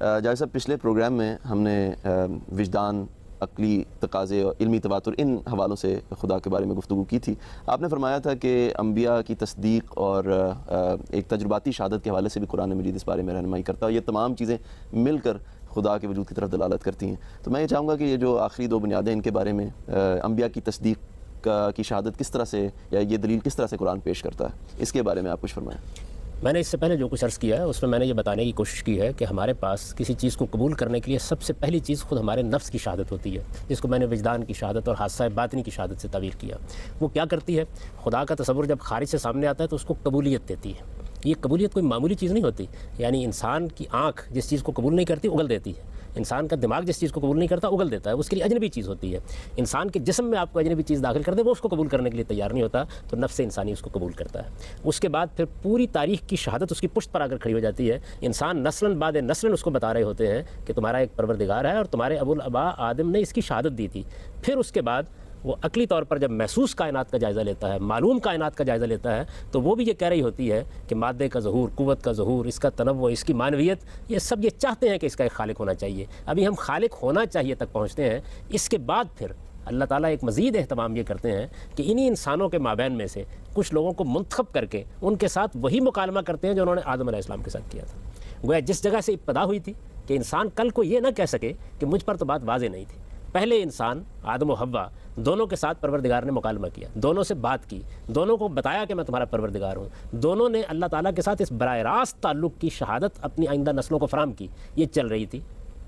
جاوید صاحب پچھلے پروگرام میں ہم نے وجدان، عقلی تقاضے اور علمی تواتر ان حوالوں سے خدا کے بارے میں گفتگو کی تھی. آپ نے فرمایا تھا کہ انبیاء کی تصدیق اور ایک تجرباتی شہادت کے حوالے سے بھی قرآن مجید اس بارے میں رہنمائی کرتا ہے. یہ تمام چیزیں مل کر خدا کے وجود کی طرف دلالت کرتی ہیں. تو میں یہ چاہوں گا کہ یہ جو آخری دو بنیادیں ان کے بارے میں انبیاء کی تصدیق کی شہادت کس طرح سے یا یہ دلیل کس طرح سے قرآن پیش کرتا ہے، اس کے بارے میں آپ کچھ فرمائیں. میں نے اس سے پہلے جو کچھ عرض کیا ہے اس میں نے یہ بتانے کی کوشش کی ہے کہ ہمارے پاس کسی چیز کو قبول کرنے کے لیے سب سے پہلی چیز خود ہمارے نفس کی شہادت ہوتی ہے، جس کو میں نے وجدان کی شہادت اور حادثہ باطنی کی شہادت سے تعبیر کیا. وہ کیا کرتی ہے؟ خدا کا تصور جب خارج سے سامنے آتا ہے تو اس کو قبولیت دیتی ہے. یہ قبولیت کوئی معمولی چیز نہیں ہوتی، یعنی انسان کی آنکھ جس چیز کو قبول نہیں کرتی اگل دیتی ہے، انسان کا دماغ جس چیز کو قبول نہیں کرتا اگل دیتا ہے، اس کے لیے اجنبی چیز ہوتی ہے. انسان کے جسم میں آپ کو اجنبی چیز داخل کر دے وہ اس کو قبول کرنے کے لیے تیار نہیں ہوتا، تو نفس انسانی اس کو قبول کرتا ہے. اس کے بعد پھر پوری تاریخ کی شہادت اس کی پشت پر آ کر کھڑی ہو جاتی ہے. انسان نسلاً بعد نسلاً اس کو بتا رہے ہوتے ہیں کہ تمہارا ایک پروردگار ہے اور تمہارے ابو الآباء آدم نے اس کی شہادت دی تھی. پھر اس کے بعد وہ عقلی طور پر جب محسوس کائنات کا جائزہ لیتا ہے، معلوم کائنات کا جائزہ لیتا ہے، تو وہ بھی یہ کہہ رہی ہوتی ہے کہ مادے کا ظہور، قوت کا ظہور، اس کا تنوع، اس کی معنویت، یہ سب یہ چاہتے ہیں کہ اس کا ایک خالق ہونا چاہیے. ابھی ہم خالق ہونا چاہیے تک پہنچتے ہیں. اس کے بعد پھر اللہ تعالیٰ ایک مزید اہتمام یہ کرتے ہیں کہ انہی انسانوں کے مابین میں سے کچھ لوگوں کو منتخب کر کے ان کے ساتھ وہی مکالمہ کرتے ہیں جو انہوں نے آدم علیہ السلام کے ساتھ کیا تھا. گویا جس جگہ سے ابتدا ہوئی تھی کہ انسان کل کو یہ نہ کہہ سکے کہ مجھ پر تو بات واضح نہیں تھی. پہلے انسان آدم و حوا دونوں کے ساتھ پروردگار نے مکالمہ کیا، دونوں سے بات کی، دونوں کو بتایا کہ میں تمہارا پروردگار ہوں. دونوں نے اللہ تعالیٰ کے ساتھ اس براہ راست تعلق کی شہادت اپنی آئندہ نسلوں کو فراہم کی. یہ چل رہی تھی،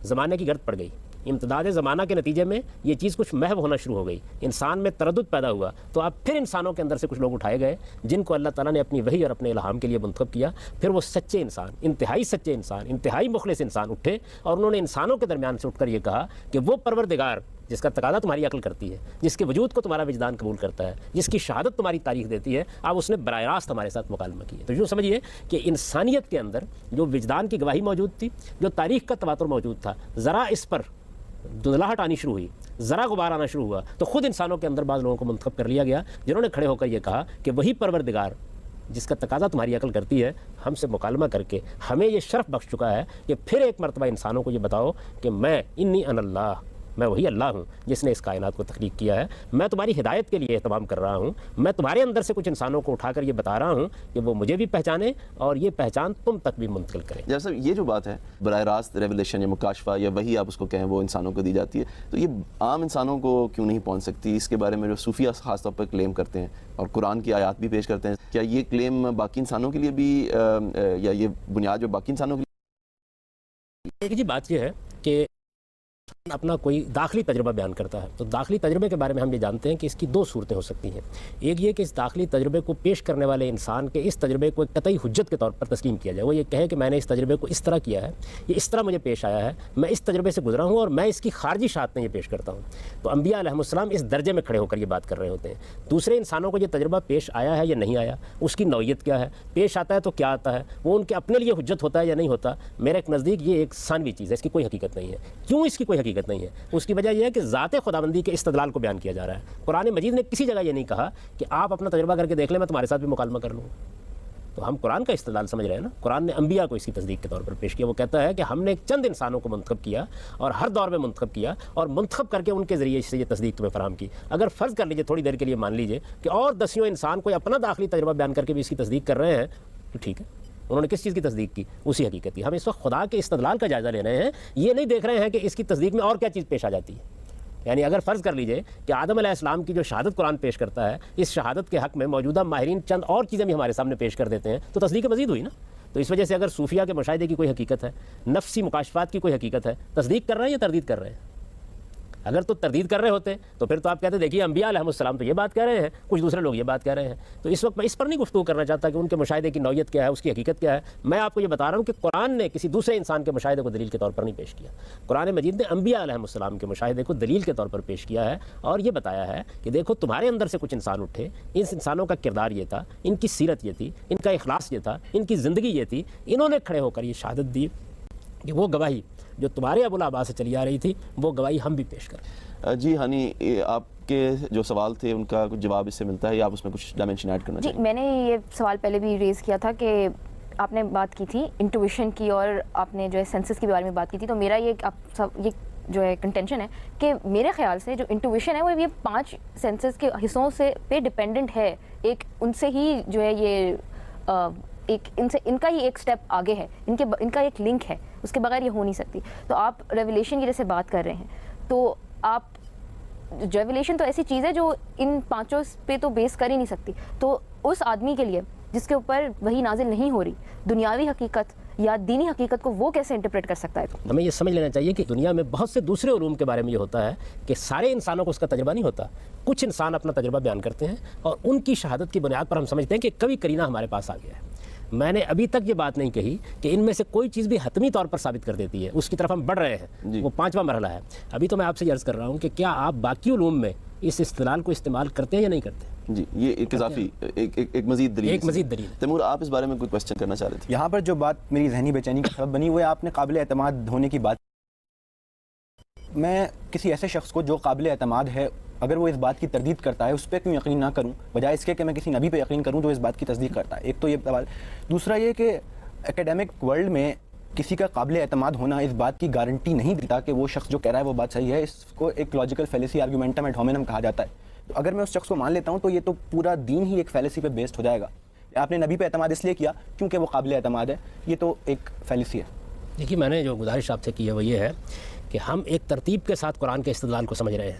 زمانے کی گرد پڑ گئی. امتداد زمانہ کے نتیجے میں یہ چیز کچھ محو ہونا شروع ہو گئی، انسان میں تردد پیدا ہوا. تو اب پھر انسانوں کے اندر سے کچھ لوگ اٹھائے گئے جن کو اللہ تعالیٰ نے اپنی وحی اور اپنے الہام کے لیے منتخب کیا. پھر وہ سچے انسان، انتہائی سچے انسان، انتہائی مخلص انسان اٹھے اور انہوں نے انسانوں کے درمیان سے اٹھ کر یہ کہا کہ وہ پروردگار جس کا تقاضا تمہاری عقل کرتی ہے، جس کے وجود کو تمہارا وجدان قبول کرتا ہے، جس کی شہادت تمہاری تاریخ دیتی ہے، اب اس نے براہ راست ہمارے ساتھ مکالمہ کیا. تو یوں سمجھیے کہ انسانیت کے اندر جو وجدان کی گواہی موجود تھی، جو تاریخ کا تواتر موجود تھا، ذرا اس پر دھندلاہٹ آنی شروع ہوئی، ذرا غبار آنا شروع ہوا، تو خود انسانوں کے اندر بعض لوگوں کو منتخب کر لیا گیا جنہوں نے کھڑے ہو کر یہ کہا کہ وہی پروردگار جس کا تقاضا تمہاری عقل کرتی ہے ہم سے مکالمہ کر کے ہمیں یہ شرف بخش چکا ہے کہ پھر ایک مرتبہ انسانوں کو یہ بتاؤ کہ میں انی ان اللہ، میں وہی اللہ ہوں جس نے اس کائنات کو تخلیق کیا ہے. میں تمہاری ہدایت کے لیے اہتمام کر رہا ہوں. میں تمہارے اندر سے کچھ انسانوں کو اٹھا کر یہ بتا رہا ہوں کہ وہ مجھے بھی پہچانیں اور یہ پہچان تم تک بھی منتقل کریں. جیسا یہ جو بات ہے براہ راست ریولیشن یا مکاشفہ یا وہی آپ اس کو کہیں وہ انسانوں کو دی جاتی ہے، تو یہ عام انسانوں کو کیوں نہیں پہنچ سکتی؟ اس کے بارے میں جو صوفیہ خاص طور پر کلیم کرتے ہیں اور قرآن کی آیات بھی پیش کرتے ہیں، کیا یہ کلیم باقی انسانوں کے لیے بھی یا یہ بنیاد جو باقی انسانوں کے لیے؟ ایک جی بات یہ ہے کہ اپنا کوئی داخلی تجربہ بیان کرتا ہے، تو داخلی تجربے کے بارے میں ہم یہ جانتے ہیں کہ اس کی دو صورتیں ہو سکتی ہیں. ایک یہ کہ اس داخلی تجربے کو پیش کرنے والے انسان کے اس تجربے کو ایک قطعی حجت کے طور پر تسلیم کیا جائے. وہ یہ کہے کہ میں نے اس تجربے کو اس طرح کیا ہے، یہ اس طرح مجھے پیش آیا ہے، میں اس تجربے سے گزرا ہوں اور میں اس کی خارجی شہادت میں یہ پیش کرتا ہوں. تو انبیاء علیہ السلام اس درجے میں کھڑے ہو کر یہ بات کر رہے ہوتے ہیں. دوسرے انسانوں کو یہ تجربہ پیش آیا ہے یا نہیں آیا، اس کی نوعیت کیا ہے، پیش آتا ہے تو کیا آتا ہے، وہ ان کے اپنے لیے حجت ہوتا ہے یا نہیں ہوتا. میرے ایک نزدیک یہ ایک ثانوی چیز ہے، اس کی کوئی حقیقت نہیں ہے. کیوں اس کی کوئی حقیقت نہیں ہے؟ اس کی وجہ یہ ہے کہ ذات خداوندی کے استدلال کو بیان کیا جا رہا ہے. قرآن مجید نے کسی جگہ یہ نہیں کہا کہ آپ اپنا تجربہ کر کے دیکھ لیں میں تمہارے ساتھ بھی مکالمہ کر لوں. تو ہم قرآن کا استدلال سمجھ رہے ہیں نا. قرآن نے انبیاء کو اس کی تصدیق کے طور پر پیش کیا. وہ کہتا ہے کہ ہم نے چند انسانوں کو منتخب کیا اور ہر دور میں منتخب کیا اور منتخب کر کے ان کے ذریعے سے یہ تصدیق تمہیں فراہم کی. اگر فرض کر لیجیے تھوڑی دیر کے لیے مان لیجیے کہ اور دسیوں انسان کوئی اپنا داخلی تجربہ بیان کر کے بھی اس کی تصدیق کر رہے ہیں تو ٹھیک ہے، انہوں نے کس چیز کی تصدیق کی؟ اسی حقیقت کی. ہم اس وقت خدا کے استدلال کا جائزہ لے رہے ہیں، یہ نہیں دیکھ رہے ہیں کہ اس کی تصدیق میں اور کیا چیز پیش آ جاتی ہے. یعنی اگر فرض کر لیجئے کہ آدم علیہ السلام کی جو شہادت قرآن پیش کرتا ہے، اس شہادت کے حق میں موجودہ ماہرین چند اور چیزیں بھی ہمارے سامنے پیش کر دیتے ہیں تو تصدیق مزید ہوئی نا. تو اس وجہ سے اگر صوفیہ کے مشاہدے کی کوئی حقیقت ہے، نفسی مکاشفات کی کوئی حقیقت ہے، تصدیق کر رہے ہیں یا تردید کر رہے ہیں؟ اگر تو تردید کر رہے ہوتے تو پھر تو آپ کہتے دیکھیے انبیاء علیہ السلام تو یہ بات کہہ رہے ہیں، کچھ دوسرے لوگ یہ بات کہہ رہے ہیں. تو اس وقت میں اس پر نہیں گفتگو کرنا چاہتا کہ ان کے مشاہدے کی نوعیت کیا ہے، اس کی حقیقت کیا ہے. میں آپ کو یہ بتا رہا ہوں کہ قرآن نے کسی دوسرے انسان کے مشاہدے کو دلیل کے طور پر نہیں پیش کیا. قرآن مجید نے انبیاء علیہ السلام کے مشاہدے کو دلیل کے طور پر پیش کیا ہے اور یہ بتایا ہے کہ دیکھو تمہارے اندر سے کچھ انسان اٹھے، ان انسانوں کا کردار یہ تھا، ان کی سیرت یہ تھی، ان کا اخلاص یہ تھا، ان کی زندگی یہ تھی، انہوں نے کھڑے ہو کر یہ شہادت دی کہ وہ گواہی جو تمہارے ابو الآباء سے چلی آ رہی تھی وہ گواہی ہم بھی پیش کریں. جی ہانی، آپ کے جو سوال تھے ان کا کچھ جواب اس سے ملتا ہے یا آپ اس میں کچھ ڈائمنشن ایڈ کرنا چاہیں؟ جی میں نے یہ سوال پہلے بھی ریز کیا تھا کہ آپ نے بات کی تھی انٹویشن کی اور آپ نے جو ہے سینسز کے بارے میں بات کی تھی, تو میرا یہ جو ہے کنٹینشن ہے کہ میرے خیال سے جو انٹویشن ہے وہ یہ 5 سینسز کے حصوں سے پہ ڈپینڈنٹ ہے. ایک ان سے ہی جو ہے یہ ایک ان کا ہی ایک سٹیپ آگے ہے, ان کا ایک لنک ہے, اس کے بغیر یہ ہو نہیں سکتی. تو آپ ریولیشن کی جیسے بات کر رہے ہیں, تو آپ ریولیشن تو ایسی چیز ہے جو ان 5 پہ تو بیس کر ہی نہیں سکتی. تو اس آدمی کے لیے جس کے اوپر وہی نازل نہیں ہو رہی, دنیاوی حقیقت یا دینی حقیقت کو وہ کیسے انٹرپریٹ کر سکتا ہے؟ ہمیں یہ سمجھ لینا چاہیے کہ دنیا میں بہت سے دوسرے علوم کے بارے میں یہ ہوتا ہے کہ سارے انسانوں کو اس کا تجربہ نہیں ہوتا. کچھ انسان اپنا تجربہ بیان کرتے ہیں اور ان کی شہادت کی بنیاد پر ہم سمجھتے ہیں کہ کبھی کرینہ ہمارے پاس آ گیا ہے. میں نے ابھی تک یہ بات نہیں کہی کہ ان میں سے کوئی چیز بھی حتمی طور پر ثابت کر دیتی ہے, اس کی طرف ہم بڑھ رہے ہیں, وہ 5واں مرحلہ ہے. ابھی تو میں آپ سے یہ عرض کر رہا ہوں کہ کیا آپ باقی علوم میں اس استدلال کو استعمال کرتے ہیں یا نہیں کرتے؟ جی, یہ ایک اضافی ایک مزید دلیل. تیمور, آپ اس بارے میں کوئی کوشچن کرنا چاہ رہے تھے؟ یہاں پر جو بات میری ذہنی بے چینی کا سبب بنی وہ ہے آپ نے قابل اعتماد ہونے کی بات. میں کسی ایسے شخص کو جو قابل اعتماد ہے, اگر وہ اس بات کی تردید کرتا ہے, اس پہ کیوں یقین نہ کروں بجائے اس کے کہ میں کسی نبی پہ یقین کروں جو اس بات کی تصدیق کرتا ہے؟ ایک تو یہ سوال. دوسرا یہ کہ ایکیڈیمک ورلڈ میں کسی کا قابل اعتماد ہونا اس بات کی گارنٹی نہیں دیتا کہ وہ شخص جو کہہ رہا ہے وہ بات صحیح ہے. اس کو ایک لاجیکل فیلیسی آرگومنٹم ایڈ ہومینم کہا جاتا ہے. تو اگر میں اس شخص کو مان لیتا ہوں تو یہ تو پورا دین ہی ایک فیلیسی پہ بیسڈ ہو جائے گا. آپ نے نبی پہ اعتماد اس لیے کیا کیونکہ وہ قابل اعتماد ہے, یہ تو ایک فیلیسی ہے. دیکھیے, میں نے جو گزارش آپ سے کی ہے وہ یہ ہے کہ ہم ایک ترتیب کے ساتھ قرآن کے استدلال کو سمجھ رہے ہیں.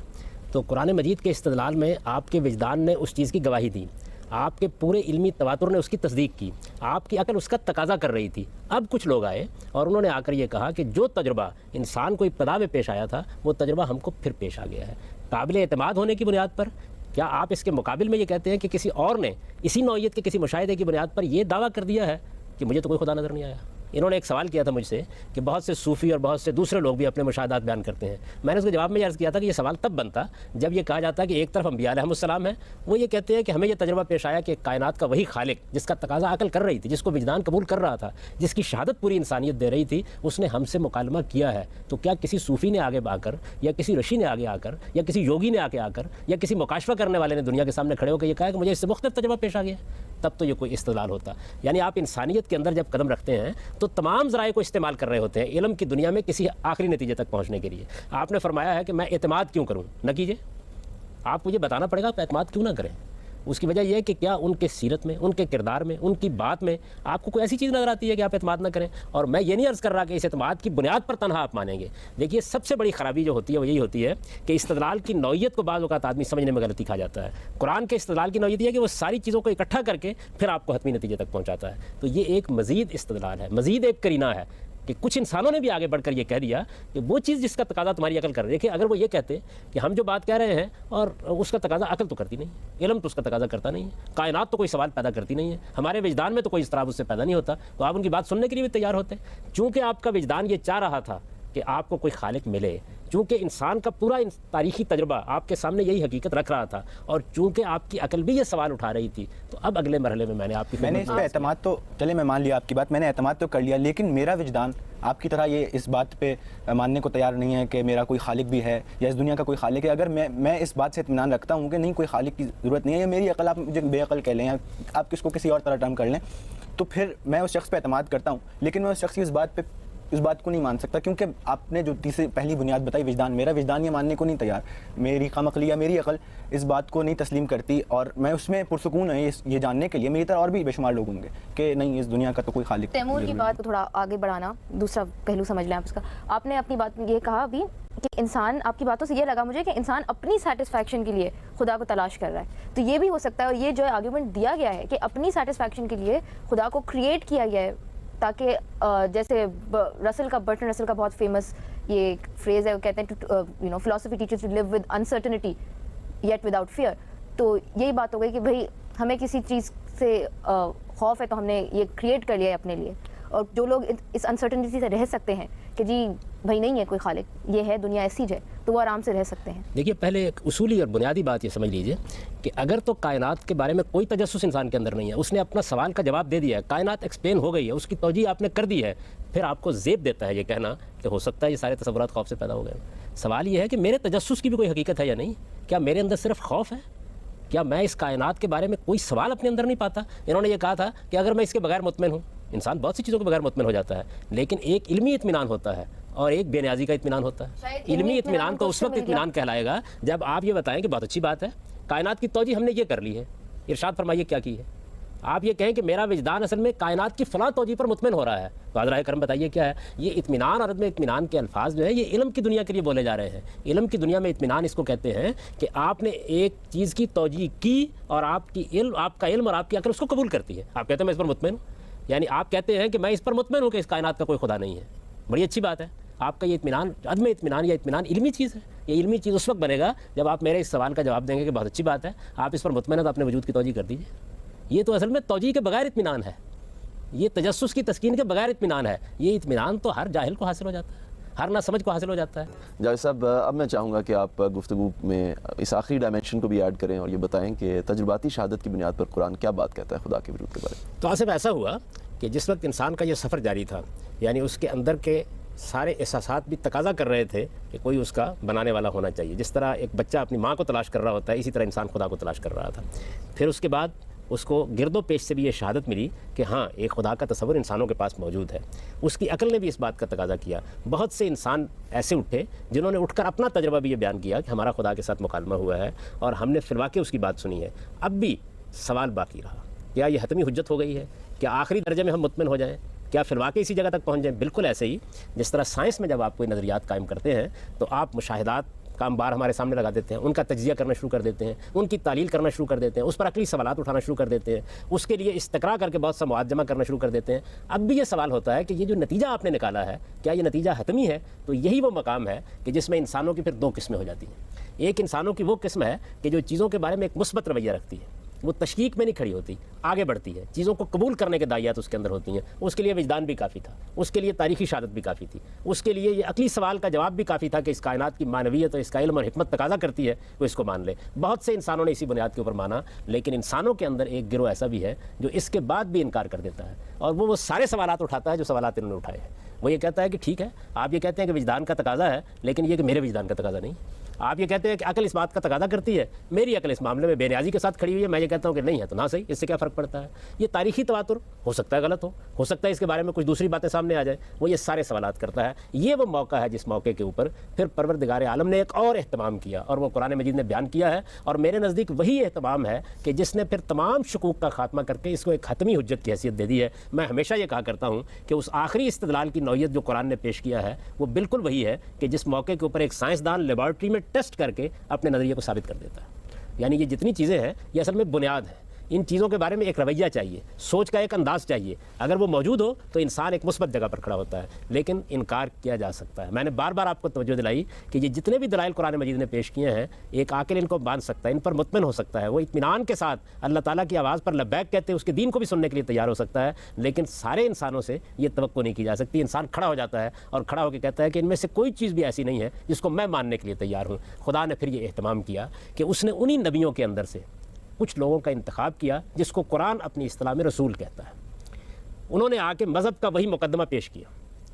تو قرآن مجید کے استدلال میں آپ کے وجدان نے اس چیز کی گواہی دی, آپ کے پورے علمی تواتر نے اس کی تصدیق کی, آپ کی عقل اس کا تقاضا کر رہی تھی. اب کچھ لوگ آئے اور انہوں نے آ کر یہ کہا کہ جو تجربہ انسان کو ابتدا میں پیش آیا تھا وہ تجربہ ہم کو پھر پیش آ گیا ہے. قابل اعتماد ہونے کی بنیاد پر کیا آپ اس کے مقابل میں یہ کہتے ہیں کہ کسی اور نے اسی نوعیت کے کسی مشاہدے کی بنیاد پر یہ دعویٰ کر دیا ہے کہ مجھے تو کوئی خدا نظر نہیں آیا؟ انہوں نے ایک سوال کیا تھا مجھ سے کہ بہت سے صوفی اور بہت سے دوسرے لوگ بھی اپنے مشاہدات بیان کرتے ہیں. میں نے اس کے جواب میں یہ عرض کیا تھا کہ یہ سوال تب بنتا جب یہ کہا جاتا کہ ایک طرف انبیاء علیہم السلام ہے, وہ یہ کہتے ہیں کہ ہمیں یہ تجربہ پیش آیا کہ کائنات کا وہی خالق جس کا تقاضا عقل کر رہی تھی, جس کو وجدان قبول کر رہا تھا, جس کی شہادت پوری انسانیت دے رہی تھی, اس نے ہم سے مکالمہ کیا ہے. تو کیا کسی صوفی نے آگے آ کر یا کسی رشی نے آگے آ کر یا کسی یوگی نے آگے آ کر یا کسی مکاشفہ کرنے والے نے دنیا کے سامنے کھڑے ہو کر یہ کہا کہ مجھے اس سے مختلف تجربہ پیش آ گیا؟ تب تو یہ کوئی استدلال ہوتا. یعنی آپ انسانیت کے اندر جب قدم رکھتے ہیں تو تمام ذرائع کو استعمال کر رہے ہوتے ہیں علم کی دنیا میں کسی آخری نتیجے تک پہنچنے کے لیے. آپ نے فرمایا ہے کہ میں اعتماد کیوں کروں؟ نہ کیجیے, آپ مجھے بتانا پڑے گا آپ اعتماد کیوں نہ کریں. اس کی وجہ یہ ہے کہ کیا ان کے سیرت میں, ان کے کردار میں, ان کی بات میں آپ کو کوئی ایسی چیز نظر آتی ہے کہ آپ اعتماد نہ کریں؟ اور میں یہ نہیں عرض کر رہا کہ اس اعتماد کی بنیاد پر تنہا آپ مانیں گے. دیکھیے, سب سے بڑی خرابی جو ہوتی ہے وہ یہی ہوتی ہے کہ استدلال کی نوعیت کو بعض اوقات آدمی سمجھنے میں غلطی کھا جاتا ہے. قرآن کے استدلال کی نوعیت یہ ہے کہ وہ ساری چیزوں کو اکٹھا کر کے پھر آپ کو حتمی نتیجے تک پہنچاتا ہے. تو یہ ایک مزید استدلال ہے, مزید ایک کرینہ ہے کہ کچھ انسانوں نے بھی آگے بڑھ کر یہ کہہ دیا کہ وہ چیز جس کا تقاضا تمہاری عقل کر رہی ہے. کہ اگر وہ یہ کہتے کہ ہم جو بات کہہ رہے ہیں اور اس کا تقاضا عقل تو کرتی نہیں, علم تو اس کا تقاضا کرتا نہیں ہے, کائنات تو کوئی سوال پیدا کرتی نہیں ہے, ہمارے وجدان میں تو کوئی اضطراب اس سے پیدا نہیں ہوتا, تو آپ ان کی بات سننے کے لیے بھی تیار ہوتے. چونکہ آپ کا وجدان یہ چاہ رہا تھا کہ آپ کو کوئی خالق ملے, چونکہ انسان کا پورا تاریخی تجربہ آپ کے سامنے یہی حقیقت رکھ رہا تھا, اور چونکہ آپ کی عقل بھی یہ سوال اٹھا رہی تھی, تو اب اگلے مرحلے میں میں نے آپ کی اس پہ اعتماد تو چلے میں مان لیا آپ کی بات, میں نے اعتماد تو کر لیا, لیکن میرا وجدان آپ کی طرح یہ اس بات پہ ماننے کو تیار نہیں ہے کہ میرا کوئی خالق بھی ہے یا اس دنیا کا کوئی خالق ہے. اگر میں اس بات سے اطمینان رکھتا ہوں کہ نہیں کوئی خالق کی ضرورت نہیں ہے, یا میری عقل آپ مجھے بے عقل کہہ لیں یا آپ کس کو کسی اور طرح ٹرم کر لیں, تو پھر میں اس شخص پہ اعتماد کرتا ہوں. لیکن میں اس شخص کی اس بات کو نہیں مان سکتا, کیونکہ آپ نے جو پہلی بنیاد بتائی وجدان, میرا وجدان یہ ماننے کو نہیں تیار, میری خام عقلی یا میری عقل اس بات کو نہیں تسلیم کرتی, اور میں اس میں پرسکون ہے یہ جاننے کے لیے میری طرح اور بھی بے شمار لوگ ہوں گے کہ نہیں اس دنیا کا تو کوئی خالق. تیمور کی بات کو تھوڑا آگے بڑھانا, دوسرا پہلو سمجھ لیں آپ اس کا. آپ نے اپنی بات میں یہ کہا ابھی کہ انسان, آپ کی باتوں سے یہ لگا مجھے کہ انسان اپنی سیٹسفیکشن کے لیے خدا کو تلاش کر رہا ہے. تو یہ بھی ہو سکتا ہے, اور یہ جو ہے آرگیومنٹ دیا گیا ہے کہ اپنی سیٹسفیکشن کے لیے خدا کو کریٹ کیا گیا ہے, تاکہ جیسے برٹن رسل کا بہت فیمس یہ فریز ہے, وہ کہتے ہیں philosophy teaches to live with uncertainty yet without fear. تو یہی بات ہو گئی کہ بھئی ہمیں کسی چیز سے خوف ہے تو ہم نے یہ کریٹ کر لیا ہے اپنے لیے, اور جو لوگ اس انسرٹنٹی سے رہ سکتے ہیں کہ جی بھائی نہیں ہے کوئی خالق, یہ ہے دنیا ایسی ہے, تو وہ آرام سے رہ سکتے ہیں. دیکھیے, پہلے ایک اصولی اور بنیادی بات یہ سمجھ لیجئے کہ اگر تو کائنات کے بارے میں کوئی تجسس انسان کے اندر نہیں ہے, اس نے اپنا سوال کا جواب دے دیا ہے, کائنات ایکسپلین ہو گئی ہے, اس کی توجیہ آپ نے کر دی ہے, پھر آپ کو زیب دیتا ہے یہ کہنا کہ ہو سکتا ہے یہ سارے تصورات خوف سے پیدا ہو گئے. سوال یہ ہے کہ میرے تجسس کی بھی کوئی حقیقت ہے یا نہیں؟ کیا میرے اندر صرف خوف ہے؟ کیا میں اس کائنات کے بارے میں کوئی سوال اپنے اندر نہیں پاتا؟ انہوں نے یہ کہا تھا کہ اگر میں اس کے بغیر مطمئن ہوں, انسان بہت سی چیزوں کے بغیر مطمئن ہو جاتا ہے، لیکن ایک علمی اطمینان ہوتا ہے اور ایک بے نیازی کا اطمینان ہوتا ہے۔ علمی اطمینان تو اس وقت اطمینان کہلائے گا جب آپ یہ بتائیں کہ بہت اچھی بات ہے، کائنات کی توجہ ہم نے یہ کر لی ہے، ارشاد فرمائیے کیا کی ہے؟ آپ یہ کہیں کہ میرا وجدان اصل میں کائنات کی فلاں توجہ پر مطمئن ہو رہا ہے، تو حضرہ کرم بتائیے کیا ہے؟ یہ اطمینان اور عدم اطمینان کے الفاظ جو ہے یہ علم کی دنیا کے لیے بولے جا رہے ہیں۔ علم کی دنیا میں اطمینان اس کو کہتے ہیں کہ آپ نے ایک چیز کی توجہ کی اور آپ کا علم اور آپ کی عقل اس کو قبول کرتی ہے۔ آپ کہتے ہیں میں اس پر مطمئن ہوں، یعنی آپ کہتے ہیں کہ میں اس پر مطمئن ہوں کہ اس کائنات کا کوئی خدا نہیں ہے۔ بڑی اچھی بات ہے۔ آپ کا یہ اطمینان عدم اطمینان یا اطمینان علمی چیز ہے۔ یہ علمی چیز اس وقت بنے گا جب آپ میرے اس سوال کا جواب دیں گے کہ بہت اچھی بات ہے، آپ اس پر مطمئن ہیں تو اپنے وجود کی توجہ کر دیجیے۔ یہ تو اصل میں توجہ کے بغیر اطمینان ہے، یہ تجسس کی تسکین کے بغیر اطمینان ہے۔ یہ اطمینان تو ہر جاہل کو حاصل ہو جاتا ہے، ہر ناسمجھ کو حاصل ہو جاتا ہے۔ جاوید صاحب، اب میں چاہوں گا کہ آپ گفتگو میں اس آخری ڈائمنشن کو بھی ایڈ کریں اور یہ بتائیں کہ تجرباتی شہادت کی بنیاد پر قرآن کیا بات کہتا ہے خدا کے وجود کے بارے میں۔ تو آصف ایسا ہوا کہ جس وقت انسان کا یہ سفر جاری تھا، یعنی اس کے اندر کے سارے احساسات بھی تقاضا کر رہے تھے کہ کوئی اس کا بنانے والا ہونا چاہیے۔ جس طرح ایک بچہ اپنی ماں کو تلاش کر رہا ہوتا ہے، اسی طرح انسان خدا کو تلاش کر رہا تھا۔ پھر اس کے بعد اس کو گرد و پیش سے بھی یہ شہادت ملی کہ ہاں ایک خدا کا تصور انسانوں کے پاس موجود ہے۔ اس کی عقل نے بھی اس بات کا تقاضا کیا۔ بہت سے انسان ایسے اٹھے جنہوں نے اٹھ کر اپنا تجربہ بھی یہ بیان کیا کہ ہمارا خدا کے ساتھ مکالمہ ہوا ہے اور ہم نے فی الواقع اس کی بات سنی ہے۔ اب بھی سوال باقی رہا، کیا یہ حتمی حجت ہو گئی ہے؟ کیا آخری درجے میں ہم مطمئن ہو جائیں؟ کیا فی الواقع اسی جگہ تک پہنچ جائیں؟ بالکل ایسے ہی جس طرح سائنس میں جب آپ کوئی نظریات قائم کرتے ہیں تو آپ مشاہدات کا انبار ہمارے سامنے لگا دیتے ہیں، ان کا تجزیہ کرنا شروع کر دیتے ہیں، ان کی تعلیل کرنا شروع کر دیتے ہیں، اس پر عقلی سوالات اٹھانا شروع کر دیتے ہیں، اس کے لیے استقرا کر کے بہت سا مواد جمع کرنا شروع کر دیتے ہیں۔ اب بھی یہ سوال ہوتا ہے کہ یہ جو نتیجہ آپ نے نکالا ہے کیا یہ نتیجہ حتمی ہے؟ تو یہی وہ مقام ہے کہ جس میں انسانوں کی پھر دو قسمیں ہو جاتی ہیں۔ ایک انسانوں کی وہ قسم ہے کہ جو چیزوں کے بارے میں ایک مثبت رویہ رکھتی ہے، وہ تشکیک میں نہیں کھڑی ہوتی، آگے بڑھتی ہے، چیزوں کو قبول کرنے کے داعیات اس کے اندر ہوتی ہیں۔ اس کے لیے وجدان بھی کافی تھا، اس کے لیے تاریخی شہادت بھی کافی تھی، اس کے لیے یہ عقلی سوال کا جواب بھی کافی تھا کہ اس کائنات کی معنویت اور اس کا علم اور حکمت تقاضا کرتی ہے وہ اس کو مان لے۔ بہت سے انسانوں نے اسی بنیاد کے اوپر مانا، لیکن انسانوں کے اندر ایک گروہ ایسا بھی ہے جو اس کے بعد بھی انکار کر دیتا ہے، اور وہ سارے سوالات اٹھاتا ہے جو سوالات انہوں نے اٹھائے ہیں۔ وہ یہ کہتا ہے کہ ٹھیک ہے، آپ یہ کہتے ہیں کہ وجدان کا تقاضا ہے، لیکن یہ کہ میرے وجدان کا تقاضا نہیں۔ آپ یہ کہتے ہیں کہ عقل اس بات کا تقاضا کرتی ہے، میری عقل اس معاملے میں بے نیازی کے ساتھ کھڑی ہوئی ہے، میں یہ کہتا ہوں کہ نہیں ہے تو نہ صحیح، اس سے کیا فرق پڑتا ہے؟ یہ تاریخی تواتر ہو سکتا ہے غلط ہو سکتا ہے اس کے بارے میں کچھ دوسری باتیں سامنے آ جائیں، وہ یہ سارے سوالات کرتا ہے۔ یہ وہ موقع ہے جس موقع کے اوپر پھر پروردگار عالم نے ایک اور اہتمام کیا، اور وہ قرآن مجید نے بیان کیا ہے، اور میرے نزدیک وہی اہتمام ہے کہ جس نے پھر تمام شکوک کا خاتمہ کر کے اس کو ایک حتمی حجت کی حیثیت دے دی ہے۔ میں ہمیشہ یہ کہا کرتا ہوں کہ اس آخری استدلال کی نوعیت جو قرآن نے پیش کیا ہے وہ بالکل وہی ہے کہ جس موقع کے اوپر ایک سائنسدان لیبارٹری میں ٹیسٹ کر کے اپنے نظریے کو ثابت کر دیتا ہے۔ یعنی یہ جتنی چیزیں ہیں یہ اصل میں بنیاد ہے، ان چیزوں کے بارے میں ایک رویہ چاہیے، سوچ کا ایک انداز چاہیے۔ اگر وہ موجود ہو تو انسان ایک مثبت جگہ پر کھڑا ہوتا ہے، لیکن انکار کیا جا سکتا ہے۔ میں نے بار بار آپ کو توجہ دلائی کہ یہ جتنے بھی دلائل قرآن مجید نے پیش کیے ہیں، ایک عاقل ان کو باندھ سکتا ہے، ان پر مطمئن ہو سکتا ہے، وہ اطمینان کے ساتھ اللہ تعالیٰ کی آواز پر لبیک کہتے ہیں اس کے دین کو بھی سننے کے لیے تیار ہو سکتا ہے، لیکن سارے انسانوں سے یہ توقع نہیں کی جا سکتی۔ انسان کھڑا ہو جاتا ہے اور کھڑا ہو کے کہتا ہے کہ ان میں سے کوئی چیز بھی ایسی نہیں ہے جس کو میں ماننے کے لیے تیار ہوں۔ خدا نے پھر یہ اہتمام کیا کہ اس نے انہی نبیوں کے اندر سے کچھ لوگوں کا انتخاب کیا جس کو قرآن اپنی اصطلاح میں رسول کہتا ہے۔ انہوں نے آ کے مذہب کا وہی مقدمہ پیش کیا۔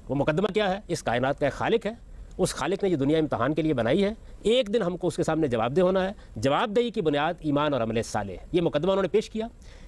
وہ مقدمہ کیا ہے؟ اس کائنات کا ایک خالق ہے، اس خالق نے یہ دنیا امتحان کے لیے بنائی ہے، ایک دن ہم کو اس کے سامنے جواب دہ ہونا ہے، جواب دہی کی بنیاد ایمان اور عمل صالح ہے۔ یہ مقدمہ انہوں نے پیش کیا۔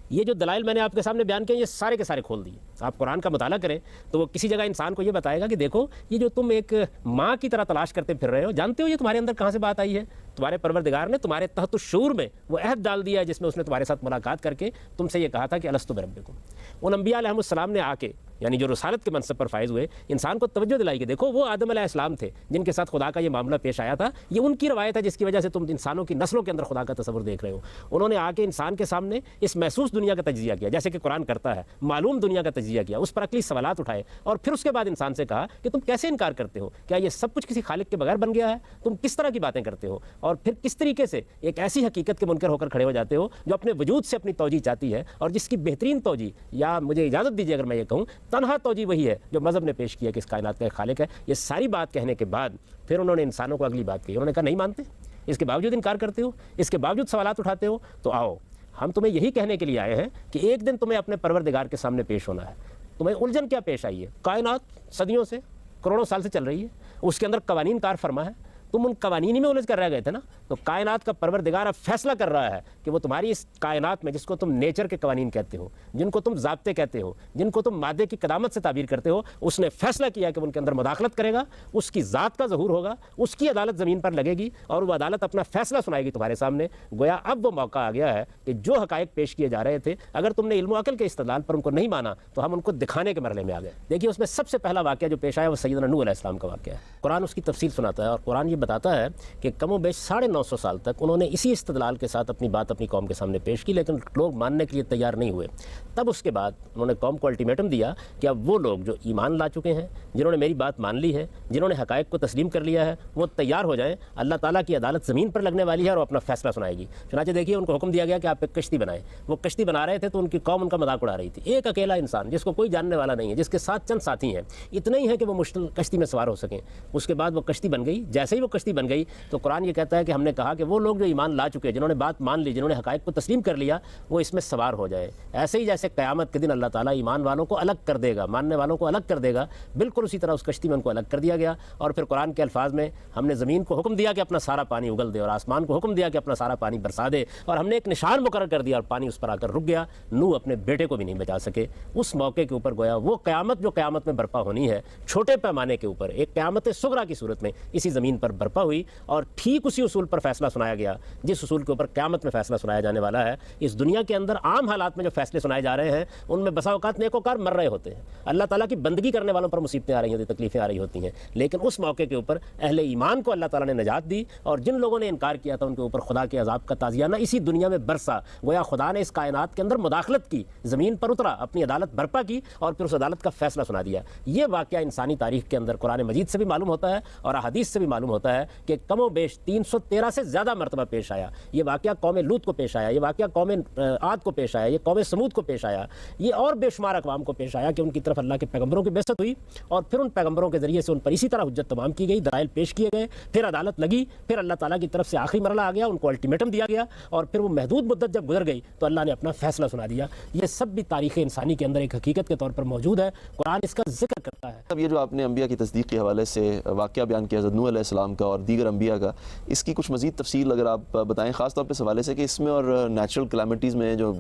یہ جو دلائل میں نے آپ کے سامنے بیان کیے یہ سارے کے سارے کھول دیے۔ آپ قرآن کا مطالعہ کریں تو وہ کسی جگہ انسان کو یہ بتائے گا کہ دیکھو یہ جو تم ایک ماں کی طرح تلاش کرتے پھر رہے ہو، جانتے ہو یہ تمہارے اندر کہاں سے بات آئی ہے؟ تمہارے پروردگار نے تمہارے تحت الشعور میں وہ عہد ڈال دیا ہے جس میں اس نے تمہارے ساتھ ملاقات کر کے تم سے یہ کہا تھا کہ الستو بربکم۔ ان انبیاء علیہ السلام نے آ کے یعنی جو رسالت کے منصب پر فائز ہوئے انسان کو توجہ دلائی کہ دیکھو وہ آدم علیہ السلام تھے جن کے ساتھ خدا کا یہ معاملہ پیش آیا تھا، یہ ان کی روایت ہے جس کی وجہ سے تم انسانوں کی نسلوں کے اندر خدا کا تصور دیکھ رہے ہو۔ انہوں نے آ کے انسان کے سامنے اس محسوس دنیا کا تجزیہ کیا جیسے کہ قرآن کرتا ہے، معلوم دنیا کا تجزیہ کیا، اس پر عقلی سوالات اٹھائے، اور پھر اس کے بعد انسان سے کہا کہ تم کیسے انکار کرتے ہو؟ کیا یہ سب کچھ کسی خالق کے بغیر بن گیا ہے؟ تم کس طرح کی باتیں کرتے ہو؟ اور پھر کس طریقے سے ایک ایسی حقیقت کے منکر ہو کر کھڑے ہو جاتے ہو جو اپنے وجود سے اپنی توجیہ چاہتی ہے، اور جس کی بہترین توجیہ، یا مجھے اجازت دیجیے اگر میں یہ کہوں تنہا توجیہ وہی ہے جو مذہب نے پیش کیا کہ اس کائنات کا ایک خالق ہے۔ یہ ساری بات کہنے کے بعد پھر انہوں نے انسانوں کو اگلی بات کہی، انہوں نے کہا نہیں مانتے، اس کے باوجود انکار کرتے ہو، اس کے باوجود سوالات اٹھاتے ہو، تو آؤ ہم تمہیں یہی کہنے کے لیے آئے ہیں کہ ایک دن تمہیں اپنے پروردگار کے سامنے پیش ہونا ہے۔ تمہیں الجھن کیا پیش آئی ہے؟ کائنات صدیوں سے، کروڑوں سال سے چل رہی ہے، اس کے اندر قوانین کار فرما ہے، تم ان قوانین میں الجھ کر رہ گئے تھے نا. تو کائنات کا پروردگار اب فیصلہ کر رہا ہے کہ وہ تمہاری اس کائنات میں جس کو تم نیچر کے قوانین کہتے ہو, جن کو تم ضابطے کہتے ہو, جن کو تم مادے کی قدامت سے تعبیر کرتے ہو, اس نے فیصلہ کیا کہ وہ ان کے اندر مداخلت کرے گا, اس کی ذات کا ظہور ہوگا, اس کی عدالت زمین پر لگے گی اور وہ عدالت اپنا فیصلہ سنائے گی تمہارے سامنے. گویا اب وہ موقع آ گیا ہے کہ جو حقائق پیش کیے جا رہے تھے, اگر تم نے علم و عقل کے استدلال پر ان کو نہیں مانا تو ہم ان کو دکھانے کے مرحلے میں آ گئے. دیکھیے اس میں سب سے پہلا واقعہ جو پیش آیا وہ سیدنا نوح علیہ السلام کا واقعہ ہے. قرآن اس کی تفصیل سناتا ہے اور قرآن یہ بتاتا ہے کہ کم و بیش 950 سال تک انہوں نے اسی استدلال کے ساتھ اپنی بات اپنی قوم کے سامنے پیش کی, لیکن لوگ ماننے کے لیے تیار نہیں ہوئے. تب اس کے بعد انہوں نے قوم کو الٹیمیٹم دیا کہ اب وہ لوگ جو ایمان لا چکے ہیں, جنہوں نے میری بات مان لی ہے, جنہوں نے حقائق کو تسلیم کر لیا ہے, وہ تیار ہو جائیں. اللہ تعالیٰ کی عدالت زمین پر لگنے والی ہے اور وہ اپنا فیصلہ سنائے گی. چنانچہ دیکھیے ان کو حکم دیا گیا کہ آپ ایک کشتی بنائیں. وہ کشتی بنا رہے تھے تو ان کی قوم ان کا مذاق اڑا رہی تھی. ایک اکیلا انسان جس کو کوئی جاننے والا نہیں ہے, جس کے ساتھ چند ساتھی ہیں, اتنے ہی ہیں کہ وہ مشکل کشتی میں سوار ہو سکیں. اس کے بعد وہ کشتی بن گئی. جیسے ہی وہ کشتی بن گئی تو قرآن یہ کہتا ہے کہ ہم نے کہا کہ وہ لوگ جو ایمان لا چکے, جنہوں نے بات مان لی, جنہوں نے حقائق کو تسلیم کر لیا, وہ اس میں سوار ہو جائے. ایسے ہی جیسے قیامت کے دن اللہ تعالیٰ ایمان والوں کو الگ کر دے گا, ماننے والوں کو الگ کر دے گا, بالکل اسی طرح اس کشتی میں ان کو الگ کر دیا گیا. اور پھر قرآن کے الفاظ میں ہم نے زمین کو حکم دیا کہ اپنا سارا پانی اگل دے, اور آسمان کو حکم دیا کہ اپنا سارا پانی برسا دے, اور ہم نے ایک نشان مقرر کر دیا اور پانی اس پر آ کر رک گیا. نوح اپنے بیٹے کو بھی نہیں بچا سکے. اس موقع کے اوپر گویا وہ قیامت جو قیامت میں برپا ہونی ہے, چھوٹے پیمانے کے اوپر ایک قیامت صغریٰ کی صورت میں اسی زمین پر برپا ہوئی, اور ٹھیک اسی اصول پر فیصلہ سنایا گیا جس اصول کے اوپر قیامت میں فیصلہ سنایا جانے والا ہے. اس دنیا کے اندر عام حالات میں جو فیصلے سنائے جا رہے ہیں ان میں بسا اوقات نیکوکار مر رہے ہوتے ہیں, اللہ تعالیٰ کی بندگی کرنے والوں پر مصیبتیں آ رہی ہوتی, تکلیفیں آ رہی ہوتی ہیں, لیکن اس موقع کے اوپر اہل ایمان کو اللہ تعالیٰ نے نجات دی, اور جن لوگوں نے انکار کیا تھا ان کے اوپر خدا کے عذاب کا تازیانہ اسی دنیا میں برسا. گویا خدا نے اس کائنات کے اندر مداخلت کی, زمین پر اترا, اپنی عدالت برپا کی اور پھر اس عدالت کا فیصلہ سنا دیا. یہ واقعہ انسانی تاریخ کے اندر قرآن مجید سے بھی معلوم ہوتا ہے اور احادیث سے بھی معلوم ہوتا ہے کہ کم و بیش 313 سے زیادہ مرتبہ پیش آیا. یہ واقعہ قوم لوط کو پیش آیا, یہ واقعہ قوم عاد کو پیش آیا, یہ قوم سمود کو پیش آیا, یہ اور بے شمار اقوام کو پیش آیا کہ ان کی طرف اللہ کے پیغمبروں کی بعثت ہوئی اور پھر ان پیغمبروں کے ذریعے سے ان پر اسی طرح حجت تمام کی گئی, دلائل پیش کیے گئے, پھر عدالت لگی, پھر اللہ تعالیٰ کی طرف سے آخری مرحلہ آ گیا, ان کو الٹیمیٹم دیا گیا, اور پھر وہ محدود مدت جب گزر گئی تو اللہ نے اپنا فیصلہ سنا دیا. یہ سب بھی تاریخ انسانی کے اندر ایک حقیقت کے طور پر موجود ہے. قرآن اس کا ذکر کرتا ہے. اب یہ جو آپ نے انبیاء کی تصدیق کے حوالے سے واقعہ بیان کیا حضرت نوح علیہ السلام کا اور دیگر انبیاء کا, اس کی کچھ مزید تفصیل اگر آپ بتائیں, خاص طور پہ اس حوالے سے کہ اس میں اور نیچرل کلیمٹیز میں جو